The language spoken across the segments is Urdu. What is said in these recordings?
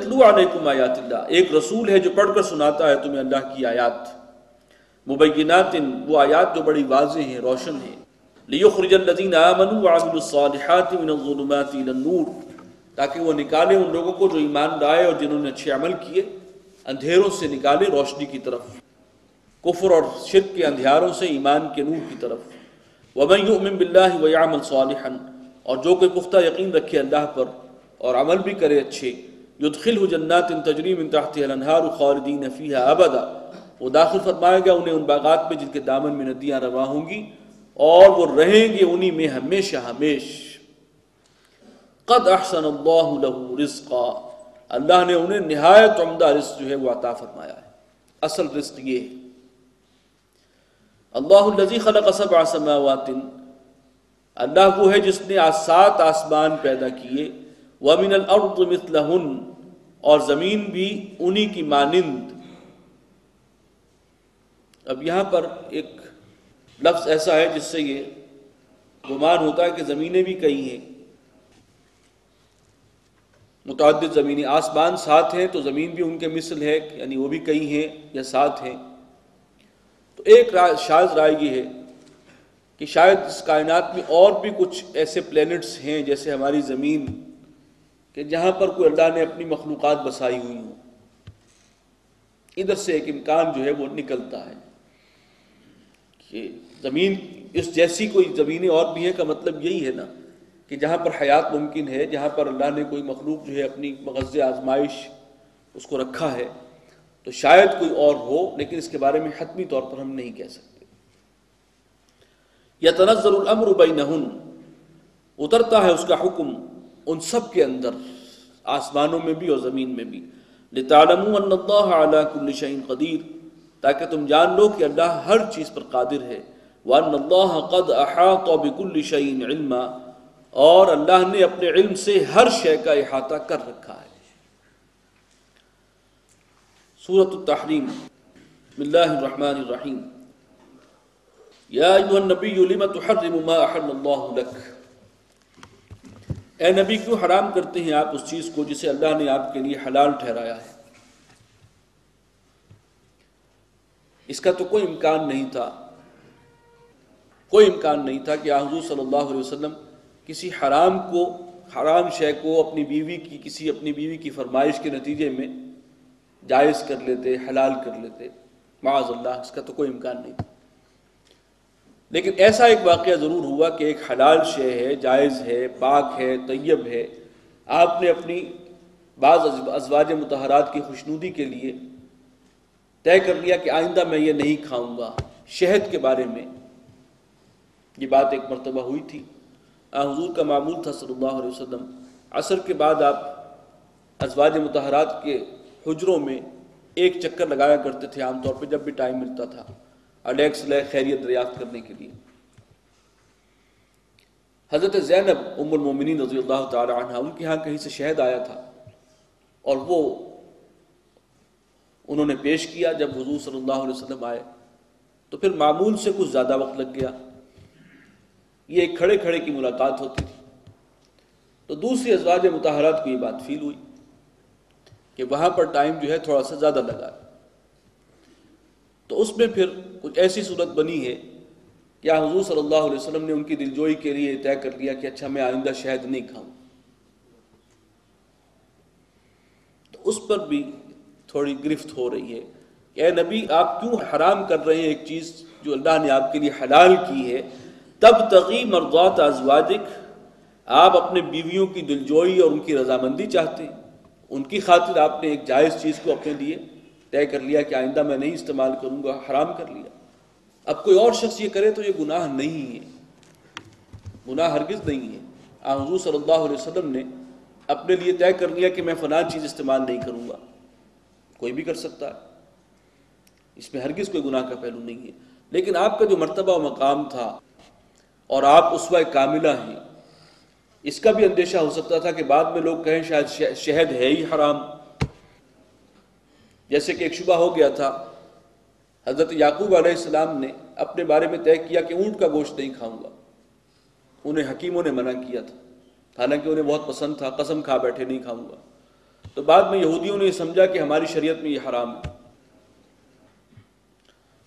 یتلو علیکم آیات اللہ، ایک رسول ہے جو پڑھ کر سناتا ہے تمہیں اللہ کی آیات، مبینات، وہ آیات جو بڑی واضح ہیں، روشن ہیں، لیخرج الذین آمنوا وعملوا الصالحات من الظلمات الی النور، تاکہ وہ نکالے ان لوگوں کو جو ایمان لائے اور جنہوں نے اچھے عمل کیے، اندھیروں سے نکالے روشنی کی طرف، کفر اور شرک کے اندھیاروں سے ایمان کے نور کی طرف۔ ومن یؤمن باللہ ویعمل صالحا، اور جو کوئی پختہ یقین رکھے اللہ پر اور عمل بھی کرے اچھے، یدخلہ جنات تجری من تحتها الانہار خالدین فیہا ابدا، وہ داخل فرمائے گا انہیں ان باغات میں جن کے دامن میں ندیاں رواں ہوں گی اور وہ رہیں گے انہی میں ہمیشہ ہمیش۔ قد احسن اللہ لہ رزقا، اللہ نے انہیں نہایت عمدہ رزق جو ہے وہ عطا فرمایا ہے۔ اصل رزق یہ ہے، اللہ الذی خلق سبع سماوات، اللہ وہ ہے جس نے 7 آسمان پیدا کیے، وَمِنَ الْأَرْضِ مِثْلَهُنَّ، اور زمین بھی انہی کی مانند۔ اب یہاں پر ایک لفظ ایسا ہے جس سے یہ گمان ہوتا ہے کہ زمینیں بھی کئی ہیں، متعدد زمینیں، آسمان 7 ہیں تو زمین بھی ان کے مثل ہے، یعنی وہ بھی کئی ہیں یا 7 ہیں۔ تو ایک شاذ رائے یہ ہے کہ شاید اس کائنات میں اور بھی کچھ ایسے پلینٹس ہیں جیسے ہماری زمین، کہ جہاں پر کوئی اللہ نے اپنی مخلوقات بسائی ہوئی ہوں۔ ادھر سے ایک امکان جو ہے وہ نکلتا ہے کہ زمین اس جیسی کوئی زمینیں اور بھی ہیں، کا مطلب یہی ہے نا کہ جہاں پر حیات ممکن ہے، جہاں پر اللہ نے کوئی مخلوق جو ہے اپنی مغز آزمائش اس کو رکھا ہے، تو شاید کوئی اور ہو، لیکن اس کے بارے میں حتمی طور پر ہم نہیں کہہ سکتے۔ یتنزل الامر بینہن، اترتا ہے اس کا حکم ان سب کے اندر، آسمانوں میں بھی اور زمین میں بھی، لتعلموا ان اللہ علی کل شیء قدیر، تاکہ تم جان لو کہ اللہ ہر چیز پر قادر ہے، وان اللہ قد احاط بکل شیء علما، اور اللہ نے اپنے علم سے ہر شے کا احاطہ کر رکھا ہے۔ سورۃ التحریم، بسم اللہ الرحمن الرحیم، یا ایھا النبی لم تحرم ما احل اللہ لک، اے نبی کیوں حرام کرتے ہیں آپ اس چیز کو جسے اللہ نے آپ کے لیے حلال ٹھہرایا ہے۔ اس کا تو کوئی امکان نہیں تھا، کوئی امکان نہیں تھا کہ حضور صلی اللہ علیہ وسلم کسی حرام شے کو اپنی بیوی کی فرمائش کے نتیجے میں جائز کر لیتے، حلال کر لیتے، معاذ اللہ، اس کا تو کوئی امکان نہیں تھا۔ لیکن ایسا ایک واقعہ ضرور ہوا کہ ایک حلال شے ہے، جائز ہے، پاک ہے، طیب ہے، آپ نے اپنی بعض ازواج مطہرات کی خوشنودی کے لیے طے کر لیا کہ آئندہ میں یہ نہیں کھاؤں گا۔ شہد کے بارے میں یہ بات ایک مرتبہ ہوئی تھی، حضور کا معمول تھا صلی اللہ علیہ وسلم عصر کے بعد آپ ازواج مطہرات کے حجروں میں ایک چکر لگایا کرتے تھے، عام طور پہ جب بھی ٹائم ملتا تھا، علیک صلیح خیریت دریافت کرنے کے لیے۔ حضرت زینب ام المومنین رضی اللہ تعالی عنہ، ان کے ہاں کہیں سے شہد آیا تھا اور وہ انہوں نے پیش کیا۔ جب حضور صلی اللہ علیہ وسلم آئے تو پھر معمول سے کچھ زیادہ وقت لگ گیا، یہ ایک کھڑے کھڑے کی ملاقات ہوتی تھی، تو دوسری ازواج مطہرات کو یہ بات فیل ہوئی کہ وہاں پر ٹائم جو ہے تھوڑا سا زیادہ لگا، تو اس میں پھر کچھ ایسی صورت بنی ہے کہ حضور صلی اللہ علیہ وسلم نے ان کی دلجوئی کے لیے طے کر لیا کہ اچھا میں آئندہ شہد نہیں کھاؤں۔ تو اس پر بھی تھوڑی گرفت ہو رہی ہے کہ اے نبی آپ کیوں حرام کر رہے ہیں ایک چیز جو اللہ نے آپ کے لیے حلال کی ہے، تبتغی مرضات ازواجک، آپ اپنے بیویوں کی دلجوئی اور ان کی رضامندی چاہتے ہیں، ان کی خاطر آپ نے ایک جائز چیز کو اپنے لیے طے کر لیا کہ آئندہ میں نہیں استعمال کروں گا، حرام کر لیا۔ اب کوئی اور شخص یہ کرے تو یہ گناہ نہیں ہے، گناہ ہرگز نہیں ہے۔ حضور صلی اللہ علیہ وسلم نے اپنے لیے طے کر لیا کہ میں فلاں چیز استعمال نہیں کروں گا، کوئی بھی کر سکتا ہے، اس میں ہرگز کوئی گناہ کا پہلو نہیں ہے۔ لیکن آپ کا جو مرتبہ و مقام تھا اور آپ اسوہ کاملہ ہیں، اس کا بھی اندیشہ ہو سکتا تھا کہ بعد میں لوگ کہیں شاید شہد ہے ہی حرام، جیسے کہ ایک شبہ ہو گیا تھا۔ حضرت یعقوب علیہ السلام نے اپنے بارے میں طے کیا کہ اونٹ کا گوشت نہیں کھاؤں گا، انہیں حکیموں نے منع کیا تھا، حالانکہ انہیں بہت پسند تھا، قسم کھا بیٹھے نہیں کھاؤں گا۔ تو بعد میں یہودیوں نے یہ سمجھا کہ ہماری شریعت میں یہ حرام ہے۔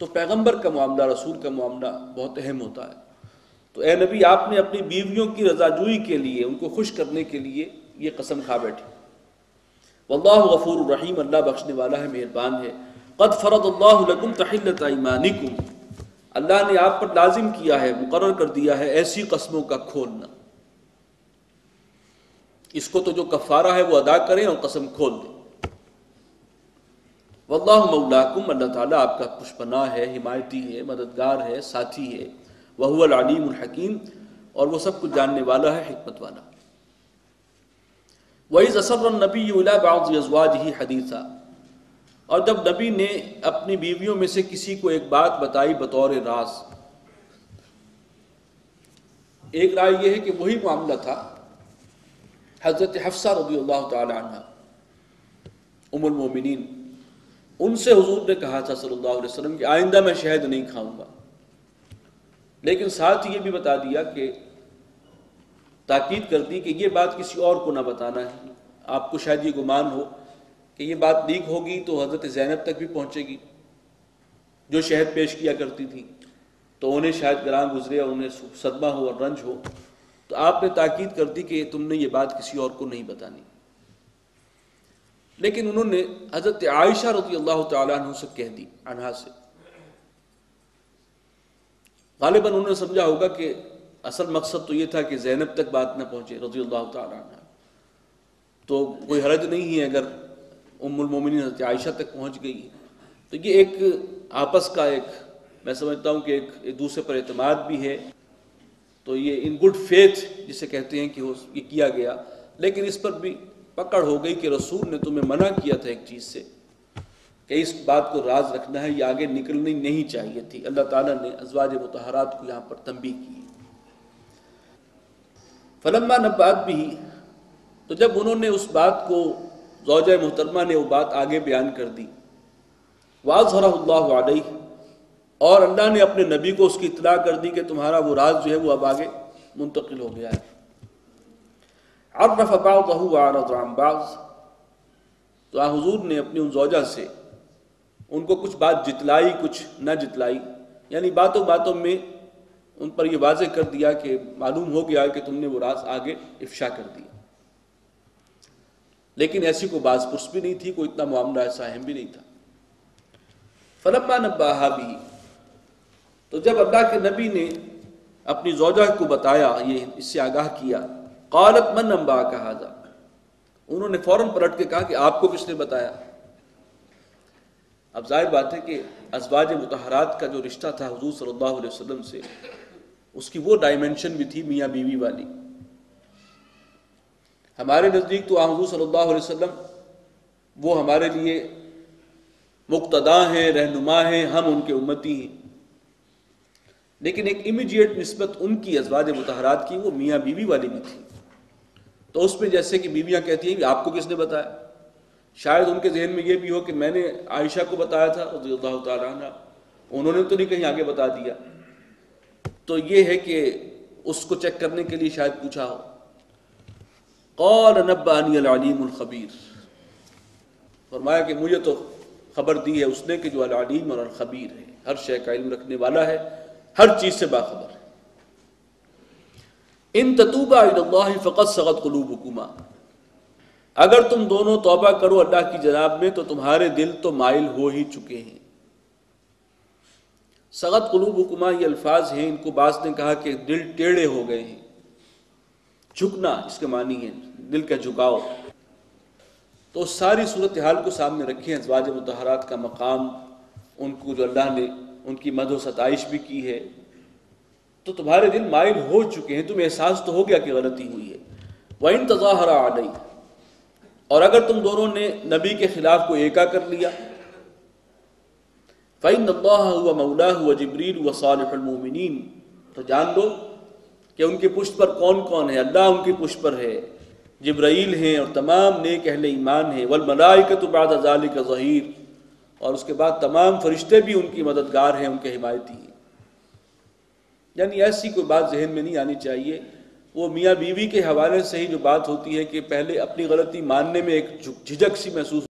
تو پیغمبر کا معاملہ، رسول کا معاملہ بہت اہم ہوتا ہے۔ تو اے نبی، آپ نے اپنی بیویوں کی رضا جوئی کے لیے، ان کو خوش کرنے کے لیے یہ قسم کھا بیٹھے۔ واللہ غفور الرحیم، اللہ بخشنے والا ہے، مہربان ہے۔ قد فرض اللہ لکم تحلۃ ایمانکم، اللہ نے آپ پر لازم کیا ہے، مقرر کر دیا ہے ایسی قسموں کا کھولنا۔ اس کو تو جو کفارہ ہے وہ ادا کریں اور قسم کھول دیں۔ واللہ مولاکم، اللہ تعالیٰ آپ کا پشپناہ ہے، حمایتی ہے، مددگار ہے، ساتھی ہے۔ وہو العلیم الحکیم، اور وہ سب کچھ جاننے والا ہے، حکمت والا۔ وَإِذْ أَسَرَّ النَّبِيُّ إِلَىٰ بَعْضِ أَزْوَاجِهِ حَدِيثًا، اور جب نبی نے اپنی بیویوں میں سے کسی کو ایک بات بتائی بطور راز۔ ایک رائے یہ ہے کہ وہی معاملہ تھا حضرت حفصہ رضی اللہ تعالی عنہ، ام المومنین، ان سے حضور نے کہا تھا صلی اللہ علیہ وسلم کہ آئندہ میں شہد نہیں کھاؤں گا، لیکن ساتھ یہ بھی بتا دیا کہ تاکید کر دی کہ یہ بات کسی اور کو نہ بتانا ہے۔ آپ کو شاید یہ گمان ہو کہ یہ بات لیک ہوگی تو حضرت زینب تک بھی پہنچے گی، جو شہد پیش کیا کرتی تھی، تو انہیں شاید گراں گزرے اور انہیں صدمہ ہو اور رنج ہو۔ تو آپ نے تاکید کر دی کہ تم نے یہ بات کسی اور کو نہیں بتانی۔ لیکن انہوں نے حضرت عائشہ رضی اللہ تعالیٰ عنہ سے کہہ دی، عنہا سے۔ غالباً انہوں نے سمجھا ہوگا کہ اصل مقصد تو یہ تھا کہ زینب تک بات نہ پہنچے رضی اللہ تعالیٰ عنہ، تو کوئی حرج نہیں ہے اگر ام المومنین حضرت عائشہ تک پہنچ گئی۔ تو یہ ایک آپس کا ایک، میں سمجھتا ہوں کہ ایک دوسرے پر اعتماد بھی ہے، تو یہ ان گڈ فیتھ جسے کہتے ہیں کہ یہ کیا گیا۔ لیکن اس پر بھی پکڑ ہو گئی کہ رسول نے تمہیں منع کیا تھا ایک چیز سے کہ اس بات کو راز رکھنا ہے، یہ آگے نکلنی نہیں چاہیے تھی۔ اللہ تعالیٰ نے ازواج مطہرات کو یہاں پر تنبیہ کی۔ فلما نبأت بھی، تو جب انہوں نے اس بات کو، زوجہ محترمہ نے وہ بات آگے بیان کر دی، واظہرہ اللہ علیہ، اور اللہ نے اپنے نبی کو اس کی اطلاع کر دی کہ تمہارا وہ راز جو ہے وہ اب آگے منتقل ہو گیا ہے۔ عرف بعضہ وعرض عن بعض، تو حضور نے اپنی ان زوجہ سے ان کو کچھ بات جتلائی، کچھ نہ جتلائی، یعنی باتوں باتوں میں ان پر یہ واضح کر دیا کہ معلوم ہو گیا کہ تم نے وہ راز آگے افشا کر دیا۔ لیکن ایسی کوئی باز پرس بھی نہیں تھی، کوئی اتنا معاملہ ایسا اہم بھی نہیں تھا۔ فلما نبأہا بہ، تو جب اللہ کے نبی نے اپنی زوجہ کو بتایا، یہ اس سے آگاہ کیا، قالت من انبأک ھذا، انہوں نے فوراً پلٹ کے کہا کہ آپ کو کس نے بتایا؟ اب ظاہر بات ہے کہ ازواج مطہرات کا جو رشتہ تھا حضور صلی اللہ علیہ وسلم سے، اس کی وہ ڈائمنشن بھی تھی میاں بیوی والی۔ ہمارے نزدیک تو حضور صلی اللہ علیہ وسلم وہ ہمارے لیے مقتدیٰ ہیں، رہنما ہیں، ہم ان کے امتی ہیں، لیکن ایک امیڈیٹ نسبت ان کی ازواج مطہرات کی وہ میاں بیوی والی بھی تھی۔ تو اس میں جیسے کہ بیویاں کہتی ہیں کہ آپ کو کس نے بتایا، شاید ان کے ذہن میں یہ بھی ہو کہ میں نے عائشہ کو بتایا تھا رضی اللہ تعالیٰ عنہ، انہوں نے تو نہیں کہیں آگے بتا دیا۔ تو یہ ہے کہ اس کو چیک کرنے کے لیے شاید پوچھا ہو۔ قال نبأنی العلیم الخبیر، فرمایا کہ مجھے تو خبر دی ہے اس نے کہ جو العلیم اور الخبیر ہے، ہر شے کا علم رکھنے والا ہے، ہر چیز سے باخبر ہے۔ ان تتوبا الی اللہ فقد صغت قلوبکما، اگر تم دونوں توبہ کرو اللہ کی جناب میں تو تمہارے دل تو مائل ہو ہی چکے ہیں۔ صغت قلوبکما یہ الفاظ ہیں، ان کو بعض نے کہا کہ دل ٹیڑھے ہو گئے ہیں، جھکنا اس کے معنی ہے دل کا جھکاؤ۔ تو ساری صورتحال کو سامنے رکھیں، ازواج مطہرات کا مقام، ان کو جو اللہ نے ان کی مدح و ستائش بھی کی ہے، تو تمہارے دل مائل ہو چکے ہیں، تمہیں احساس تو ہو گیا کہ غلطی ہوئی ہے۔ وَإِن تَظَاهَرَ عَلَيْهِ، اور اگر تم دونوں نے نبی کے خلاف کو ایکا کر لیا، فَإِنَّ اللَّهَ هُوَ مَوْلَاهُ وَجِبْرِيلُ وَصَالِحُ الْمُؤْمِنِينَ، تو جان لو کہ ان کی پشت پر کون کون ہے، اللہ ان کی پشت پر ہے، جبرائیل ہیں اور تمام نیک اہل ایمان ہیں، وَالْمَلَائِكَةُ بَعْدَ ذَلِكَ ظَهِيرٌ، اور اس کے بعد تمام فرشتے بھی ان کی مددگار ہیں، ان کے حمایتی ہیں۔ یعنی ایسی کوئی بات ذہن میں نہیں آنی چاہیے وہ میاں بیوی کے حوالے سے ہی جو بات ہوتی ہے کہ پہلے اپنی غلطی ماننے میں ایک جھجک سی محسوس